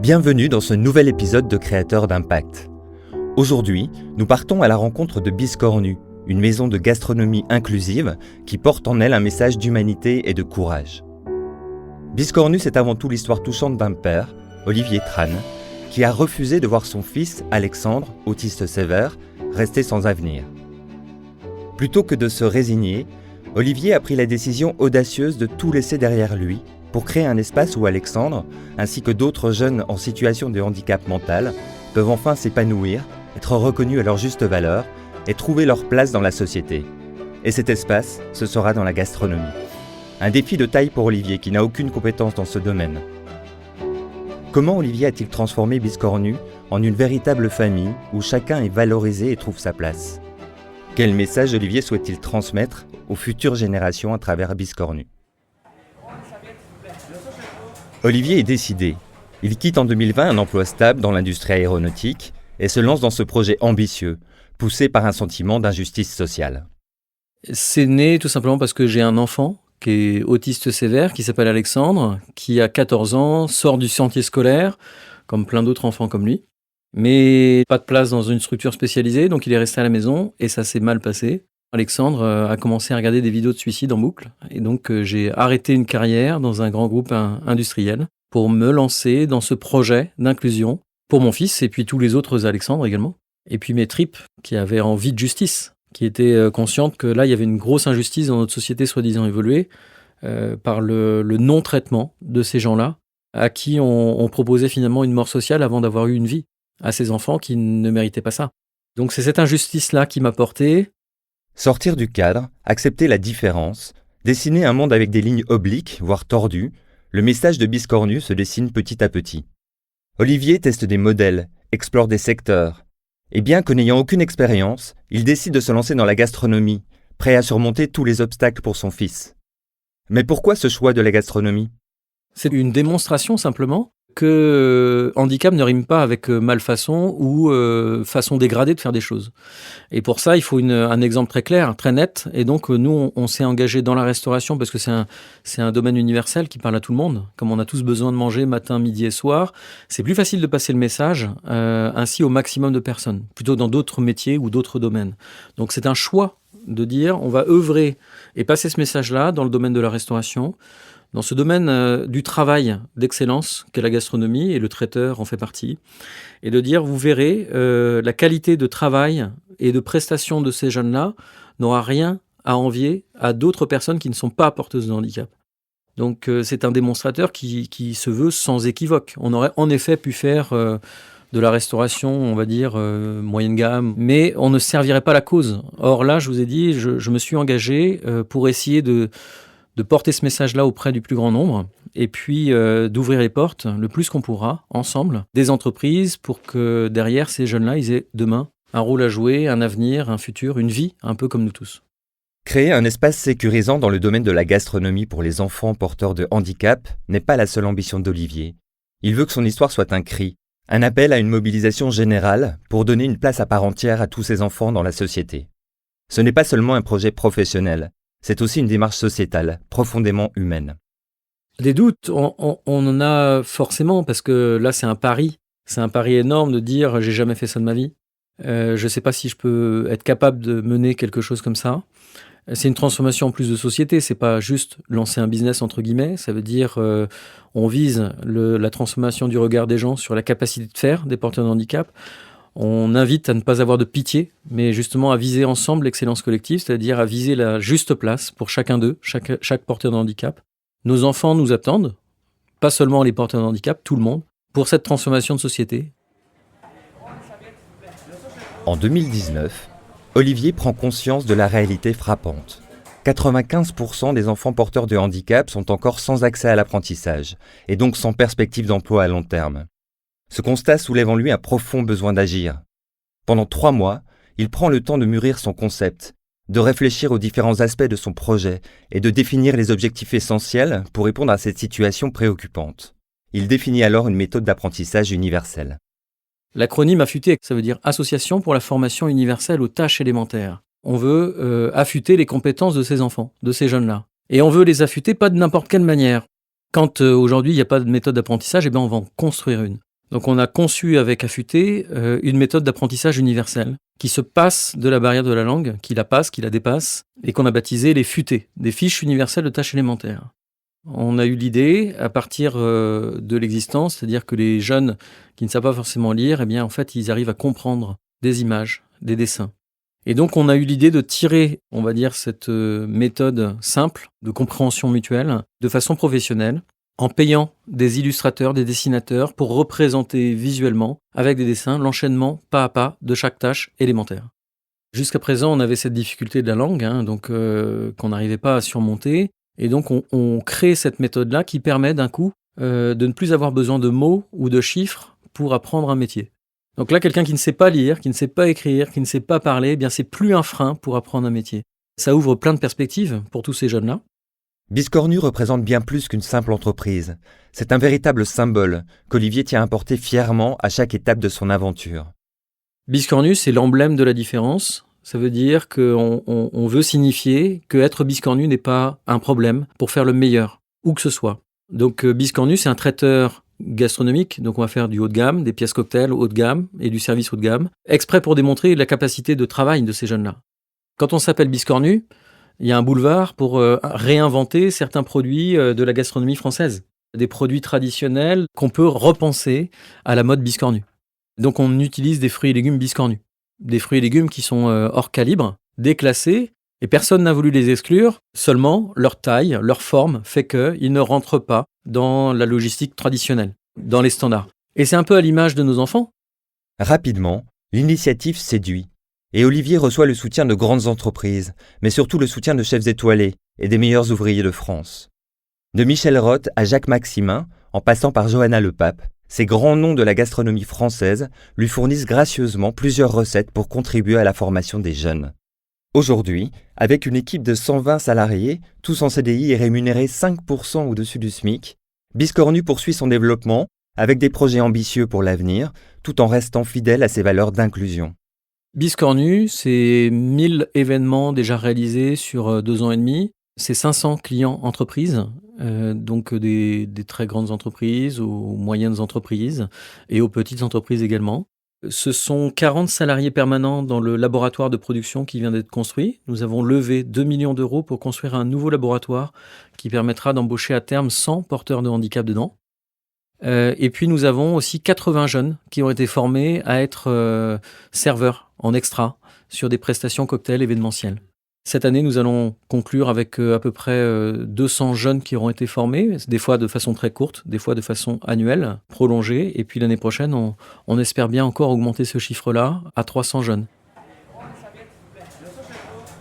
Bienvenue dans ce nouvel épisode de Créateurs d'Impact. Aujourd'hui, nous partons à la rencontre de Biscornu, une maison de gastronomie inclusive qui porte en elle un message d'humanité et de courage. Biscornu, c'est avant tout l'histoire touchante d'un père, Olivier Tran, qui a refusé de voir son fils, Alexandre, autiste sévère, rester sans avenir. Plutôt que de se résigner, Olivier a pris la décision audacieuse de tout laisser derrière lui pour créer un espace où Alexandre, ainsi que d'autres jeunes en situation de handicap mental, peuvent enfin s'épanouir, être reconnus à leur juste valeur et trouver leur place dans la société. Et cet espace, ce sera dans la gastronomie. Un défi de taille pour Olivier qui n'a aucune compétence dans ce domaine. Comment Olivier a-t-il transformé Biscornu en une véritable famille où chacun est valorisé et trouve sa place ? Quel message Olivier souhaite-t-il transmettre aux futures générations à travers Biscornu ? Olivier est décidé. Il quitte en 2020 un emploi stable dans l'industrie aéronautique et se lance dans ce projet ambitieux, poussé par un sentiment d'injustice sociale. C'est né tout simplement parce que j'ai un enfant qui est autiste sévère, qui s'appelle Alexandre, qui a 14 ans, sort du sentier scolaire, comme plein d'autres enfants comme lui. Mais pas de place dans une structure spécialisée, donc il est resté à la maison et ça s'est mal passé. Alexandre a commencé à regarder des vidéos de suicide en boucle et donc j'ai arrêté une carrière dans un grand groupe industriel pour me lancer dans ce projet d'inclusion pour mon fils et puis tous les autres Alexandres également. Et puis mes tripes qui avaient envie de justice, qui étaient conscientes que là il y avait une grosse injustice dans notre société soi-disant évoluée par le non-traitement de ces gens-là à qui on proposait finalement une mort sociale avant d'avoir eu une vie, à ces enfants qui ne méritaient pas ça. Donc c'est cette injustice-là qui m'a porté. Sortir du cadre, accepter la différence, dessiner un monde avec des lignes obliques, voire tordues, le message de Biscornu se dessine petit à petit. Olivier teste des modèles, explore des secteurs. Et bien que n'ayant aucune expérience, il décide de se lancer dans la gastronomie, prêt à surmonter tous les obstacles pour son fils. Mais pourquoi ce choix de la gastronomie ? C'est une démonstration simplement que handicap ne rime pas avec malfaçon ou façon dégradée de faire des choses. Et pour ça, il faut un exemple très clair, très net. Et donc, nous, on s'est engagé dans la restauration parce que c'est un domaine universel qui parle à tout le monde. Comme on a tous besoin de manger matin, midi et soir, c'est plus facile de passer le message ainsi au maximum de personnes, plutôt dans d'autres métiers ou d'autres domaines. Donc, c'est un choix de dire on va œuvrer et passer ce message-là dans le domaine de la restauration, dans ce domaine du travail d'excellence qu'est la gastronomie, et le traiteur en fait partie, et de dire, vous verrez, la qualité de travail et de prestation de ces jeunes-là n'aura rien à envier à d'autres personnes qui ne sont pas porteuses de handicap. Donc c'est un démonstrateur qui se veut sans équivoque. On aurait en effet pu faire de la restauration, on va dire, moyenne gamme, mais on ne servirait pas la cause. Or là, je vous ai dit, je me suis engagé pour essayer de porter ce message-là auprès du plus grand nombre et puis d'ouvrir les portes le plus qu'on pourra, ensemble, des entreprises pour que derrière ces jeunes-là, ils aient demain un rôle à jouer, un avenir, un futur, une vie, un peu comme nous tous. Créer un espace sécurisant dans le domaine de la gastronomie pour les enfants porteurs de handicap n'est pas la seule ambition d'Olivier. Il veut que son histoire soit un cri, un appel à une mobilisation générale pour donner une place à part entière à tous ces enfants dans la société. Ce n'est pas seulement un projet professionnel, c'est aussi une démarche sociétale, profondément humaine. Des doutes, on en a forcément, parce que là, c'est un pari. C'est un pari énorme de dire « j'ai jamais fait ça de ma vie ». Je ne sais pas si je peux être capable de mener quelque chose comme ça. C'est une transformation en plus de société, c'est pas juste lancer un business entre guillemets, ça veut dire on vise la transformation du regard des gens sur la capacité de faire des porteurs de handicap. On invite à ne pas avoir de pitié, mais justement à viser ensemble l'excellence collective, c'est-à-dire à viser la juste place pour chacun d'eux, chaque porteur de handicap. Nos enfants nous attendent, pas seulement les porteurs de handicap, tout le monde, pour cette transformation de société. En 2019, Olivier prend conscience de la réalité frappante. 95% des enfants porteurs de handicap sont encore sans accès à l'apprentissage, et donc sans perspective d'emploi à long terme. Ce constat soulève en lui un profond besoin d'agir. Pendant 3 mois, il prend le temps de mûrir son concept, de réfléchir aux différents aspects de son projet et de définir les objectifs essentiels pour répondre à cette situation préoccupante. Il définit alors une méthode d'apprentissage universelle. L'acronyme AFFUTÉ, ça veut dire Association pour la formation universelle aux tâches élémentaires. On veut affûter les compétences de ces enfants, de ces jeunes-là. Et on veut les affûter pas de n'importe quelle manière. Quand aujourd'hui il n'y a pas de méthode d'apprentissage, on va en construire une. Donc on a conçu avec Affûté une méthode d'apprentissage universelle qui se passe de la barrière de la langue, qui la passe, qui la dépasse, et qu'on a baptisé les FUT, des fiches universelles de tâches élémentaires. On a eu l'idée à partir de l'existence, c'est-à-dire que les jeunes qui ne savent pas forcément lire, eh bien en fait ils arrivent à comprendre des images, des dessins. Et donc on a eu l'idée de tirer, on va dire, cette méthode simple de compréhension mutuelle de façon professionnelle, en payant des illustrateurs, des dessinateurs pour représenter visuellement, avec des dessins, l'enchaînement pas à pas de chaque tâche élémentaire. Jusqu'à présent, on avait cette difficulté de la langue, qu'on n'arrivait pas à surmonter. Et donc, on crée cette méthode-là qui permet d'un coup de ne plus avoir besoin de mots ou de chiffres pour apprendre un métier. Donc là, quelqu'un qui ne sait pas lire, qui ne sait pas écrire, qui ne sait pas parler, eh bien c'est plus un frein pour apprendre un métier. Ça ouvre plein de perspectives pour tous ces jeunes-là. Biscornu représente bien plus qu'une simple entreprise. C'est un véritable symbole qu'Olivier tient à porter fièrement à chaque étape de son aventure. Biscornu, c'est l'emblème de la différence. Ça veut dire qu'on veut signifier qu'être biscornu n'est pas un problème pour faire le meilleur, où que ce soit. Donc Biscornu, c'est un traiteur gastronomique, donc on va faire du haut de gamme, des pièces cocktails haut de gamme et du service haut de gamme, exprès pour démontrer la capacité de travail de ces jeunes-là. Quand on s'appelle Biscornu, il y a un boulevard pour réinventer certains produits de la gastronomie française, des produits traditionnels qu'on peut repenser à la mode Biscornu. Donc on utilise des fruits et légumes Biscornu, des fruits et légumes qui sont hors calibre, déclassés, et personne n'a voulu les exclure, seulement leur taille, leur forme fait qu'ils ne rentrent pas dans la logistique traditionnelle, dans les standards. Et c'est un peu à l'image de nos enfants. Rapidement, l'initiative séduit. Et Olivier reçoit le soutien de grandes entreprises, mais surtout le soutien de chefs étoilés et des meilleurs ouvriers de France. De Michel Roth à Jacques Maximin, en passant par Johanna Le Pape, ces grands noms de la gastronomie française lui fournissent gracieusement plusieurs recettes pour contribuer à la formation des jeunes. Aujourd'hui, avec une équipe de 120 salariés, tous en CDI et rémunérés 5% au-dessus du SMIC, Biscornu poursuit son développement avec des projets ambitieux pour l'avenir, tout en restant fidèle à ses valeurs d'inclusion. Biscornu, c'est 1000 événements déjà réalisés sur 2 ans et demi. C'est 500 clients entreprises, donc des très grandes entreprises aux moyennes entreprises et aux petites entreprises également. Ce sont 40 salariés permanents dans le laboratoire de production qui vient d'être construit. Nous avons levé 2 millions d'euros pour construire un nouveau laboratoire qui permettra d'embaucher à terme 100 porteurs de handicap dedans. Et puis nous avons aussi 80 jeunes qui ont été formés à être serveurs en extra sur des prestations cocktails événementielles. Cette année, nous allons conclure avec à peu près 200 jeunes qui auront été formés, des fois de façon très courte, des fois de façon annuelle, prolongée. Et puis l'année prochaine, on espère bien encore augmenter ce chiffre-là à 300 jeunes.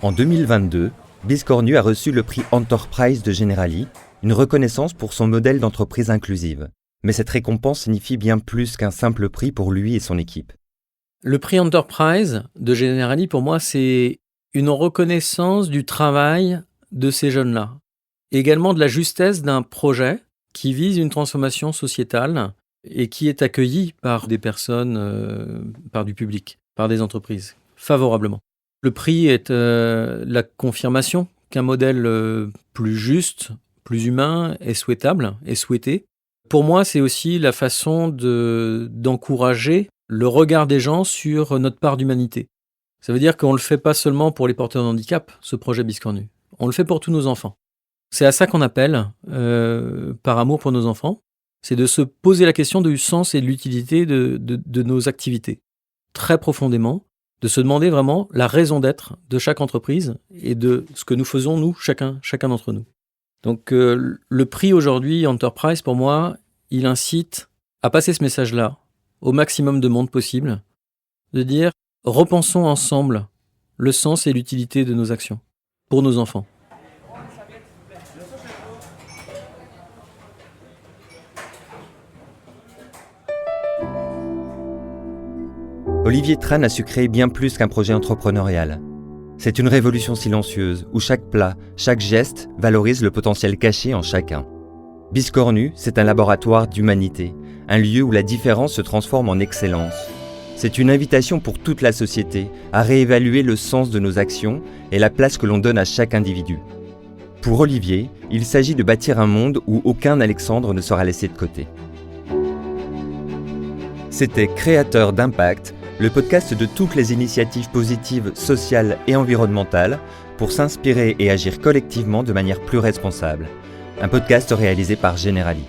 En 2022, Biscornu a reçu le prix Enterprise de Generali, une reconnaissance pour son modèle d'entreprise inclusive. Mais cette récompense signifie bien plus qu'un simple prix pour lui et son équipe. Le prix Enterprise de Generali, pour moi, c'est une reconnaissance du travail de ces jeunes-là. Et également de la justesse d'un projet qui vise une transformation sociétale et qui est accueilli par des personnes, par du public, par des entreprises, favorablement. Le prix est la confirmation qu'un modèle plus juste, plus humain est souhaitable, est souhaité. Pour moi, c'est aussi la façon d'encourager le regard des gens sur notre part d'humanité. Ça veut dire qu'on ne le fait pas seulement pour les porteurs de handicap, ce projet Biscornu. On le fait pour tous nos enfants. C'est à ça qu'on appelle, par amour pour nos enfants, c'est de se poser la question du sens et de l'utilité de nos activités. Très profondément, de se demander vraiment la raison d'être de chaque entreprise et de ce que nous faisons, nous, chacun d'entre nous. Donc le prix aujourd'hui Enterprise, pour moi, il incite à passer ce message-là au maximum de monde possible, de dire repensons ensemble le sens et l'utilité de nos actions pour nos enfants. Olivier Tran a su créer bien plus qu'un projet entrepreneurial. C'est une révolution silencieuse où chaque plat, chaque geste valorise le potentiel caché en chacun. Biscornu, c'est un laboratoire d'humanité, un lieu où la différence se transforme en excellence. C'est une invitation pour toute la société à réévaluer le sens de nos actions et la place que l'on donne à chaque individu. Pour Olivier, il s'agit de bâtir un monde où aucun Alexandre ne sera laissé de côté. C'était Créateurs d'impact, le podcast de toutes les initiatives positives, sociales et environnementales pour s'inspirer et agir collectivement de manière plus responsable. Un podcast réalisé par Generali.